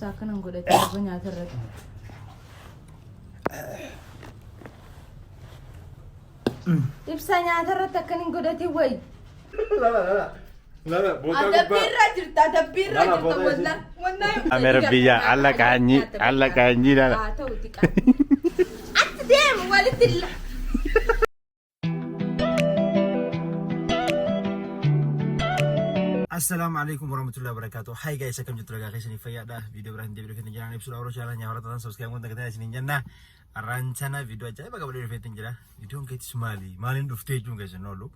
ساكن نقول لك الدنيا ترد إبسانيا ترد تكن نقول لك وين لا بوتا أدبير رجل والله أمربية علق عني لا توتك أنت ديم والد الله السلام عليكم ورحمة الله وبركاته. Hai guys, welcome to Raga Kishani Fayada. Video berani video kita jangan episode awal channel nya orang tonton subscribe kontak kita sini jangan rancana video aja baga boleh video jera. Video kita semali, malin dufte juga guys nolo.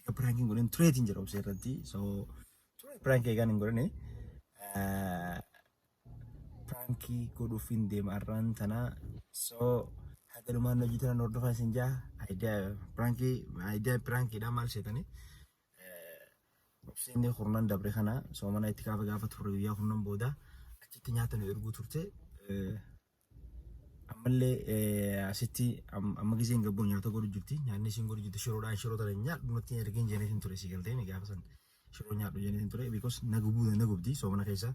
Ika pranking golen trade jera observe tadi. So prank kan golen pranki kodufin dem rancana. So hada lumayan lagi kita nordo fasinja. Idea pranki dah mal setani. Sini khurnan dabre khana so mana itikafa gafa turriya khurnan boda akiti nyata no irgu turte amalle asitti amagize ngabbo nyata godu jutti nyanni singodu jutti shiro da nya dunotti ergin jenetin ture sigalte ni gafa san shiro nya do jenetin ture because nagubdi so mana kaisa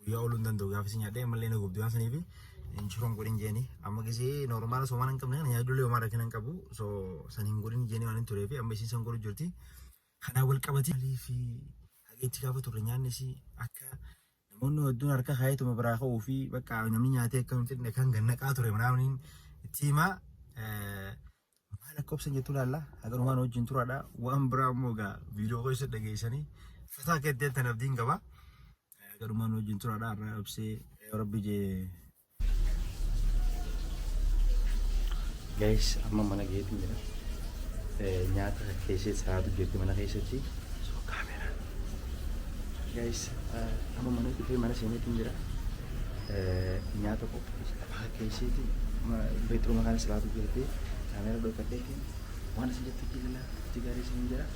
ya olundan do gafa sinya de amalle nagubdi asani bi shiro godin jeni amagize normal so mana kamne nya dule mara kinan kabu so sanin godin jeni manin ture bi ambe sin sangodu jutti أنا أول كابتي اللي في حاجات كافة تورنيان نسي أكا نمونو الدون أركا خايت ومبراخو وفي بقى نمني ياتي كم تدنا كان جنك آتوري منامين تيما ما لك كوبس نجتولا الله هذا رومان وجين تورا دا وأمبرا موجا فيديو كويس دقيساني فتا كده تنبدين كبا هذا رومان وجين تورا دا رأبسي ربي جي guys أما mana gitu ya nyata keset saat jadi mana keset sih so kamera guys apa mana itu mana sini tinggal nyata kok apa keset itu betul makan selalu jadi kamera dua pakai mana saja tinggal lah 3 hari sini jarak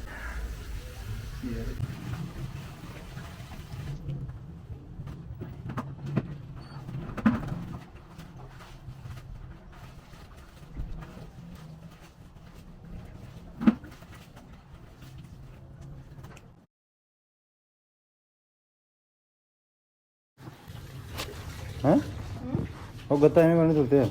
हाँ? वो गत्ता है मैंने सुनते हैं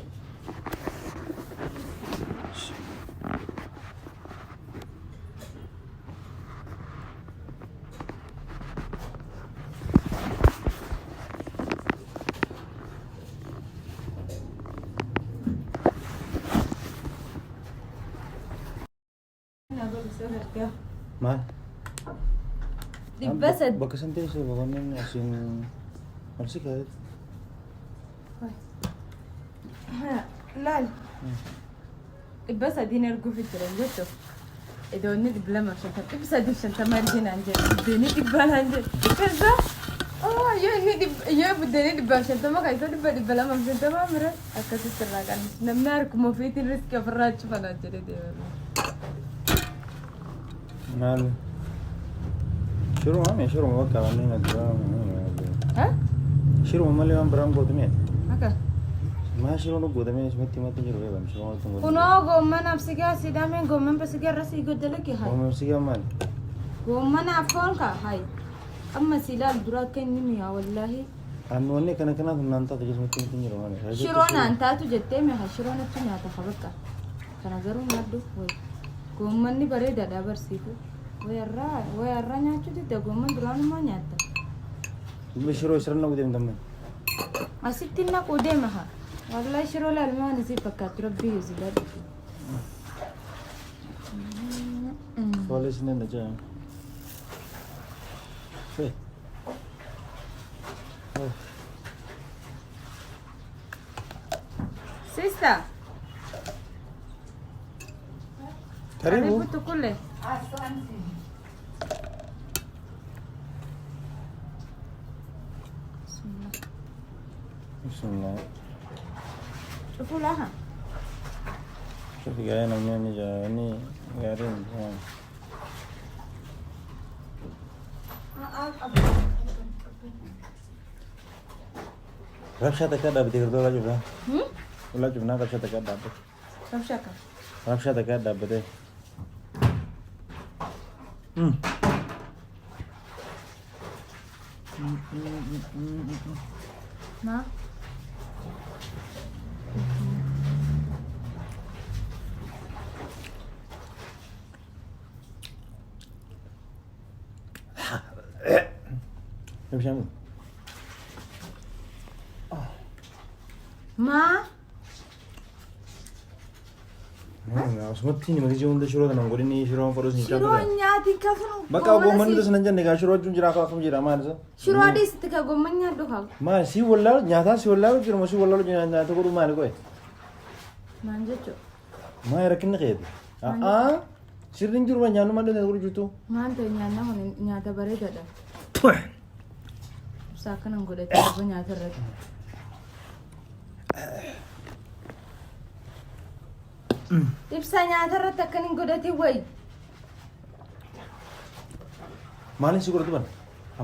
ما بس بكسن تيجي سو بقولن عشان أمسك هذا لا بس اديني ارجو في الترنجتو اذا ندي بلا ما شفت بس ادي شنطه مارجين عندي اديني تقبل عندي كذا يا ندي يا بدي ندي بلا شنطه ما كايتو دي بلا ما شنطه ما مره اكاسي تراغان نمناركم في الريسك فرات فانا جدي دي مال شروع ما وقع علينا ها شروع ما اللي برام قدمي هكا ما شروع قدمي متى جرو بام شروع تنقول كنا قومنا نفسك سيدامين قومنا بس راسي يقول لك هاي قوم نفسك مال قومنا عفونك هاي اما سيلال دراك كني والله أنوني كنا نانتا تجلس متى جرو مال شرونا انت تجتي ما شرونا تنيا تخبطك كان زرو مادو وي قومني بريده دا برسيفو ويرا نياتو دي قومن دران ما نياتا بشرو يسرنا قدام تمام أسيتنا قدامها والله شرو الألمان زي فكات ربي يزيد خالص نجا في سيستا كريمو تقول بسم الله شوفوا لها شوفي جاينا منين جايني قاعدين رفشة كذا بتقدر ولا جبنا ولا جبنا رفشة كذا رفشة كذا بدي ما مش عامل ما asumatti nama gijii hunda shiroo tanaan godhini shiroo fudhus ni شروع نياتي كفنو bakka goommanni tas nan jenne gaa shiroo jechuun jira akkam jira maal isa شروع دي ستكا قومن يادو خاو maal si wallaalu nyaataa si wallaalu jiruma si wallaalu nyaata godhu maali qoye ما نجتو maa rakkinni qeetu sirriin jiruma nyaannu malee na godhu jirtu ما انت نيانا هون نياتا بريدة دا ساكن نقول لك أبو نياتا رد تبسا نياتا رد تكن نقول لك وي maalin si godhatu bana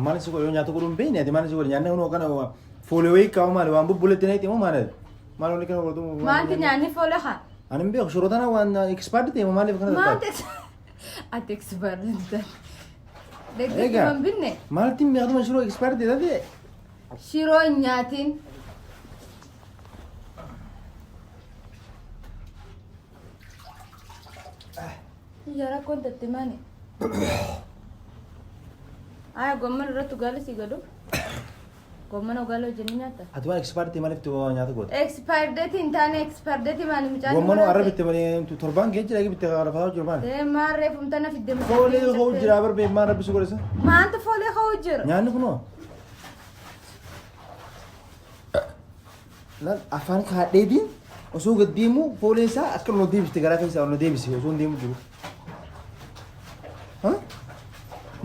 maalin si godhu nyaata godhu hin beekne ati maalin si godhu nyaanni hunoo kana foolewee kaa'u maali waan bubbuletti na himu maali maal wanni kana godhatu ما انت نياني فولها ani hin beeku shiroo tana waan expired ta'e maaliif kana ما tattaa'u انت اتكسبر انت دقيقة Egaa. من بني maaltiin beekatuma shiroo expired ta'e taate شروع نياتين يا كنت تماني قومن رتو قال سي قالو قومن قالو جنيناتا ati waan expired ta'e maaliif nyaata godha اكسباير ديت انتاني اكسباير ديت ماني مجاني goommanoo arra bitte malee torbaan kee jira bitte rafaa jiru maali ما عرف متنا في الدم foolee hoo jira bar beek maan rabbisu godhesa ما انت فولي خوجر nyaanni kunoo lan afaan kaadheetiin osoo gad deemu foolee isaa akka nu deebiste garaa keessa nu deebise osoo hin deemu jiru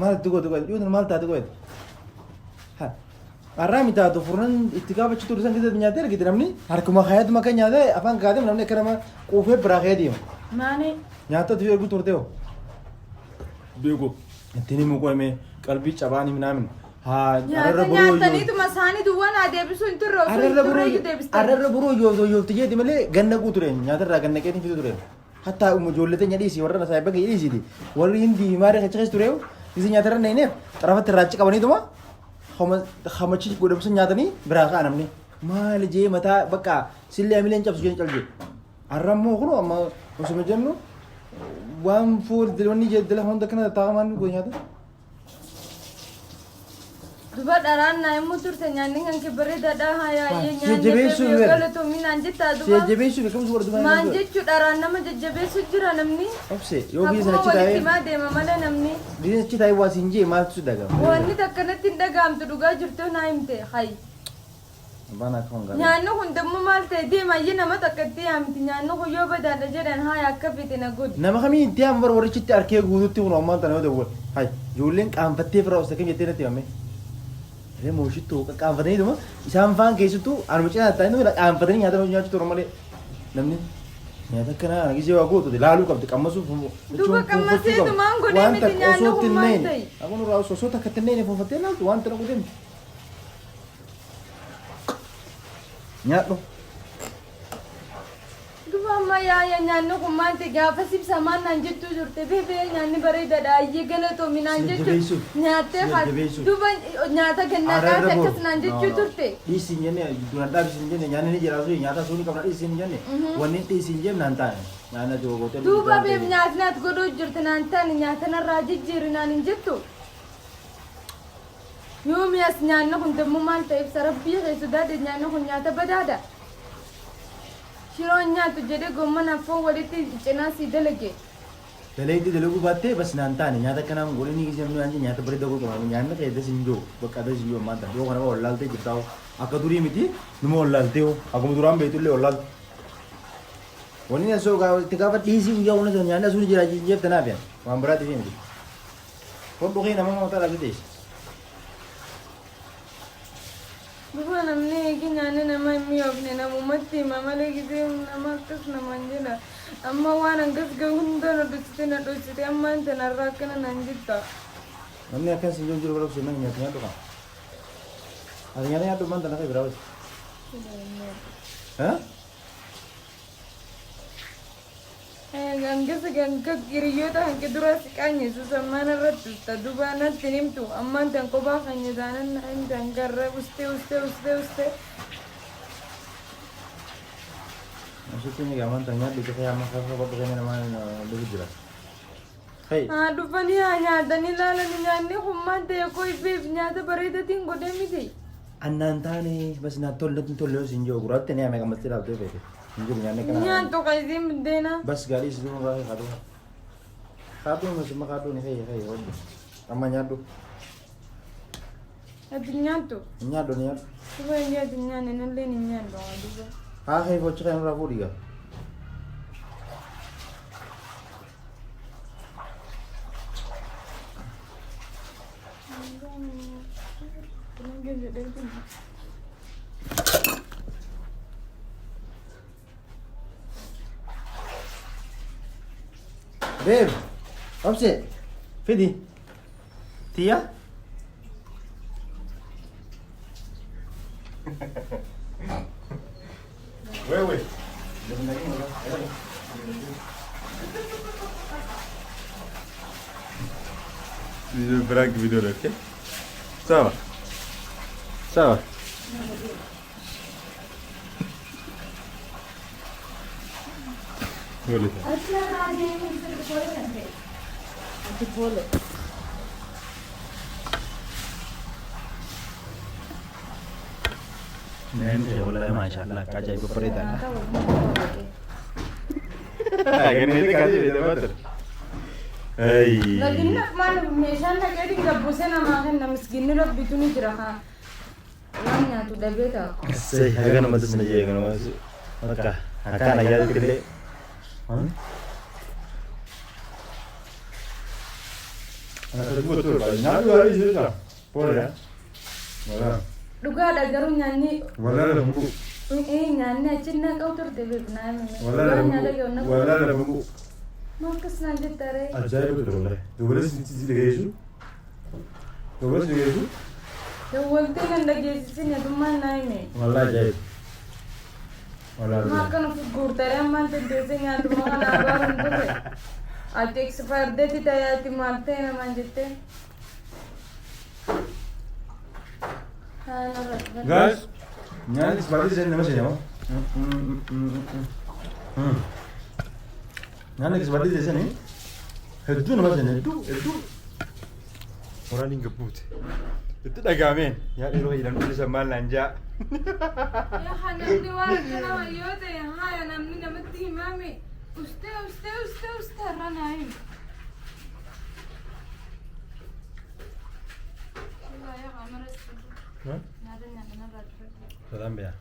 maal itti goote goote dhiyootan maal taate goote har'aa mi taatu furnan itti gaafachi ture san keessatti nyaatee argite namni harkuma kaayatuma kan nyaatee afaan kaatee namni akka nama quufee biraa ka'ee deema ماني nyaata tu ergu turte ho beeko ittiin himu qo'ame qalbii cabaanii minaamin haa ararra boroo نياتني تو مساني دوان اديبسو انت روسو ararra boroo yoofti jeeti malee ganna quu ture nyaatarraa ganna qeetiin fitu ture hatta ijoollete nyadhiisi warra nasaa bakka jedhiisiti warri hindi maaree kacha keessa ture isi nyaatarra naineef xarafatti raachi qabaniituma hamachi godhamsa nyaatanii biraa ka'a namni maali jee mataa bakka sillee amileen cabsu jeen calje arrammoo kunu amma osuma jennu waan fuul wanni jeddela hunda kana taa'amaan godhe nyaata duba dharaan naa immoo turte nyaanni kan kibbaree dadhaa hayaayee jajjabeessuu nyaanni beeku. galatu minaan jettaa si duba jajjabeessuu beekamsi godhatu maan jechuu dharaan nama jajjabeessu jira namni obse yoo biyya sana akkuma achi walitti taa'ee maa deema malee namni biyya achi taa'ee waa siin jee maaltu si dhagama wanni takkanatti hin dhagahamtu dhugaa jirtu naa himte hay abbaan akka hongaa nyaanni kun dammoo maal ta'e deemayyee nama takkatti yaamti nyaanni kun yoo badaadha jedhan haya akka fite na godhu nama kamii itti hamu bar warrichitti arkee guututti kun ammaan tana yoo ta'u hay ijoolleen qaanfattee fira obsa kan jettee natti himame Ree mooshittuu qaanfataniituma isaan faan keessattuu anuma cinaa ta'anii qaanfatanii nyaata nyaachuu ture malee namni nyaata akkanaa gisee waa gootu laaluu qabdi qammasuu Duuba qammaseetumaan godhee miti nyaanni kun maal ta'e? Akkuma irraa osoo takka tinneen fuufattee laaltu waan tana godheen nyaadhu. Duuba amma yaaya nyaanni kun maal ta'e gaafa sibsamaan naan jettuu turte beebee nyaanni bareedaadha ayyee galatoomi naan jechuun nyaattee duuba nyaata gannaa qaate akkas naan jechuu turte. Dhiisiin jenne duraan dhaabisiin jenne nyaanni ni jiraatu nyaata suunii qabna dhiisiin jenne wanni dhiisiin jenne naan taa'e nyaanna joogotee. Duuba beeb nyaatni ati godhuu jirtu naan taane nyaata narraa jijjiiri naan hin jettu. Yoomi as nyaanni kun dammoo maal ta'eef sarabbii keessa daade nyaanni kun nyaata badaadha. Shiroon nyaatu jedhee gommana foon walitti cinaa si dalage. Dalayti dalaguu baattee bas naan taane nyaata kanaan godhanii gisee namni nyaata bareeda godhama nyaanni keessa siin jiru bakka adda siin jiru ammaan ta'e yoo kana wallaaltee jirtaa akka durii miti numa wallaaltee akkuma duraan beektu wallaaltu. Wanni asoo itti gaafa dhiisii guyyaa wanta sana nyaanni asuun jira jeef tanaaf yaa waan biraatiif miti. Kun dhugee nama mataa laafii teessi. Duuba namni eegi nyaanni nama hin mi'oofne namumatti hima malee gisee nama akkas namaan jedha. Amma waan hangas gahu hunda na dhoksite amma hin tanarraa akkana naan jetta. Namni akkas hin jiru bara sun nyaata nyaatu qaba. Ati nyaata nyaatu maan tana kai biraa wajji. Hangas ganga hiriyoota hanqi dura siqaanye susammaan irratti usta duuba natti himtu ammaan tan kophaa keenya taanan tan garra uste Asitti ni gaman tanya di kaya maka apa pakai nama begitu jelas. Hey. Dhufanii haa nyaatanii ilaalanii nyaanni hummaan ta'e koo ifeef nyaata bareedatiin godhee miti. Annaan taane bas na tolle sin jiru gurratti ni ame kamatti dhaabdee beeke. Hin jiru nyaanni kana. Nyaattu kan isiin buddeena. Bas gaarii si duuba baay'ee kaaduu. Kaaduu masuma kaaduu ni fayyee wajji. Amma nyaadhu. Ati nyaattu. Nyaadhu ni nyaadhu. Duba hin nyaatu nyaanne nallee ni nyaadhu haa duba. Haa kee fochi kan irraa fuudhiga. Babe, upset. Fidi. Tia? Wewe. Video prank video okay? Sawa. Sawa. Boleh. Ati boleh. Nanti boleh masyaallah kajai berbeda. Lagi Ini kasih video betul. Hey. nak mana mesan nak jadi nggak bosan nama kan nama segini lah bitu nih cerah. Orangnya tuh dah beda. Saya harga nama tu sendiri kan nama tu. Maka akan ayat gede. Betul, nak dua hari sudah. Boleh. Wala. Duga ada jarum nyanyi. Wala ada buku. Nyanyi cina kau tertebe benar. Wala ada buku. Makas nanti tare. Ajaib betul boleh. Dua sisi digesu. Dua sisi digesu. Ya waktu kan lagi sini tu mana ini? Wala ajaib. Wala. Makan figur tare aman tu desenya tu makan apa untuk deh. Ati expire date itu ya ti malte na manjete. Guys, nyanyi seperti saya nama saya. Nyanyi seperti saya ni. Itu nama saya itu. Orang ini gebut. Itu dah gamen. Ya itu hilang tulis sama lanja. Ya hanya diwar kena yo deh. Ha namni nama ti mami. Uste ranai. Ya kamera. Salam ya.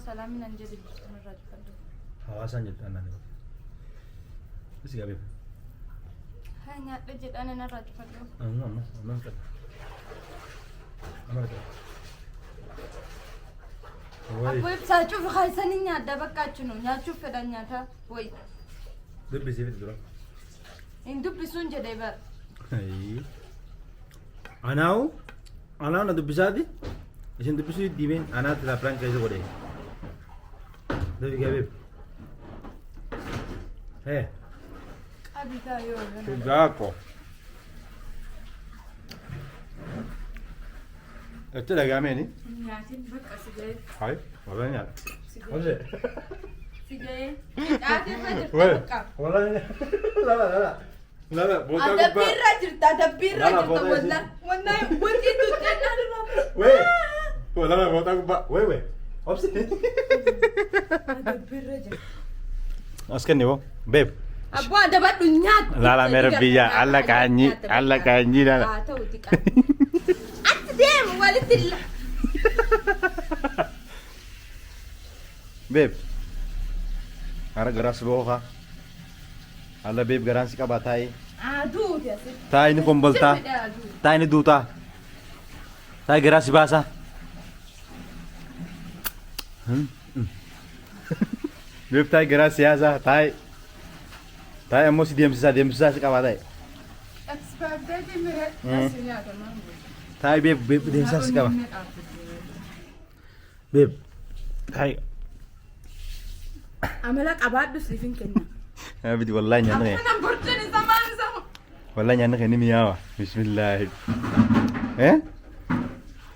Salamin anjir Rajpal. Hawasan jadi anak ni. Mesti gabib. Hanya legit anak Rajpal. Aman kan. Aman kan. Aku bisa cuci khasaninya ada bakal cuci nya cuci pedanya ta. Woi. Dubbi sih itu. Indu bisun jadi ber. Hai. Anau na dubbi sadi. Isin dubbi sih dimen anak tidak prank kayak itu. Dubbi gabib. Heh. Abita yo. Gapo. Itu dah gamen ni. Nyasin bakal sige. Hai, walanya. Apa? Sige. Ada aja Weh, bakal. walanya. Lala, botak Ada birra cerita wala. Wala buat itu jangan lupa. Weh. Lala botak ba. Weh. Opsi. Ada birra aja. Askan ni wo, babe. Abu ada batu nyat. Lala merbiya, Allah kanyi lala. Tahu tikan. Dem walitil. Babe. Ara geras boha. Allah babe garan sika batai. Aduh dia sih. Ta ini kombolta. Ta ini duta. Ta geras basa. Babe ta geras siasa. Ta emosi diam sisa sika batai. Expert deh mere. Nasinya teman. Thai babe dia sisa sika ba. Babe. Thai. Amalak abad dus living kenya. Abdi wallahi nyanyi ne. Mana burjani zaman sama. Wallahi nyanyi ini miyawa. Bismillah.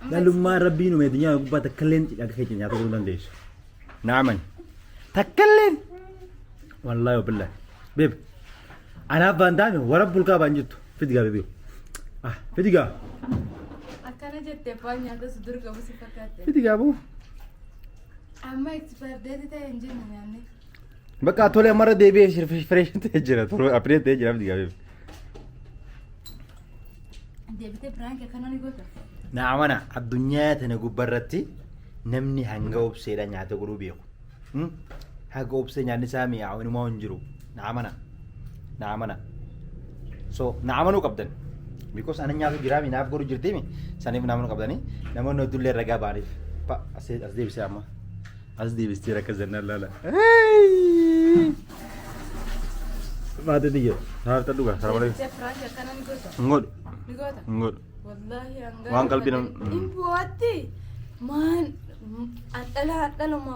Lalu Rabbi no medinya gua takalin agak kecil nyata ulang des. Naaman. Takalin. والله وبالله بيب أنا بندامي ورب الكعبة جبته في دقيقة بيبيو في دقيقة أكان جت تباني هذا صدور كابوس فكرت في دقيقة أبو أما إكسبير ديت تانجين يعني بقى أطولي مرة دي بيش فريش تهجرة تروح أبريد تهجرة في دقيقة بيب دي بتي برانك كانوا نقولها نعم أنا الدنيا تنقول برتي نمني هنجاوب سيدا نياتا قلوبيو هنجاوب سيدا نسامي أو نما نجرو نعم أنا so نعم أنا قبضن because أنا نيابي جرامي ناب قرو جرتيمي سانيف نعم أنا قبضني نعم أنا ندول لي رجع بعرف با أسدي بس أما أسدي بس ترى كذا لا ما تدي هذا تدوغا سلام عليكم نقول والله وان قلبنا إمبواتي مان أنتلا ما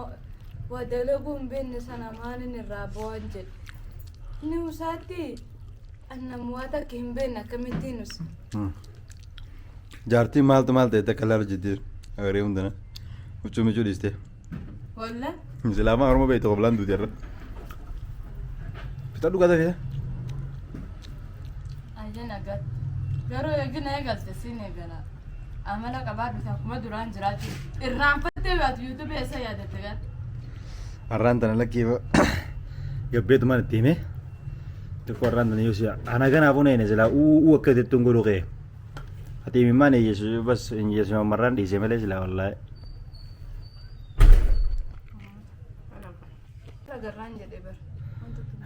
ودلقون بين سنة مان الرابون جد نوساتي أنا مواتا كم بينا كمتينوس جارتي مالت تكلم جدير أغريهم دنا وشو ليسته والله سلامة أرمو بيتو قبلان دودير بتادو كذا فيها أجن أقل قالوا يجن أقل تسيني قلا أملا كبار بتاعكم دوران جراتي الرام فتبعت يوتيوب يا سيادة تقال الران تنا لك كيف يبيت ما نتيمه تقول الران تنا يوسيا أنا كان أبوني نزلا أو كده تنقولوا كه هتيمي ما نيجي بس نيجي مرة نيجي ملأ زلا والله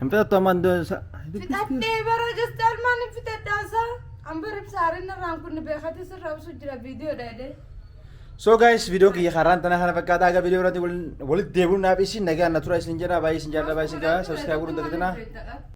هم في الطمان ده فتاتي برجست الماني فتاتاسا أم بريب سارين الرام كنا بيخاتي سر سجل فيديو ده So guys, video ki kharan tanah hana fakata aga video nanti boleh debun nabi sih naga natural sinjara bayi sinjara bayi sinjara subscribe kurun tadi na.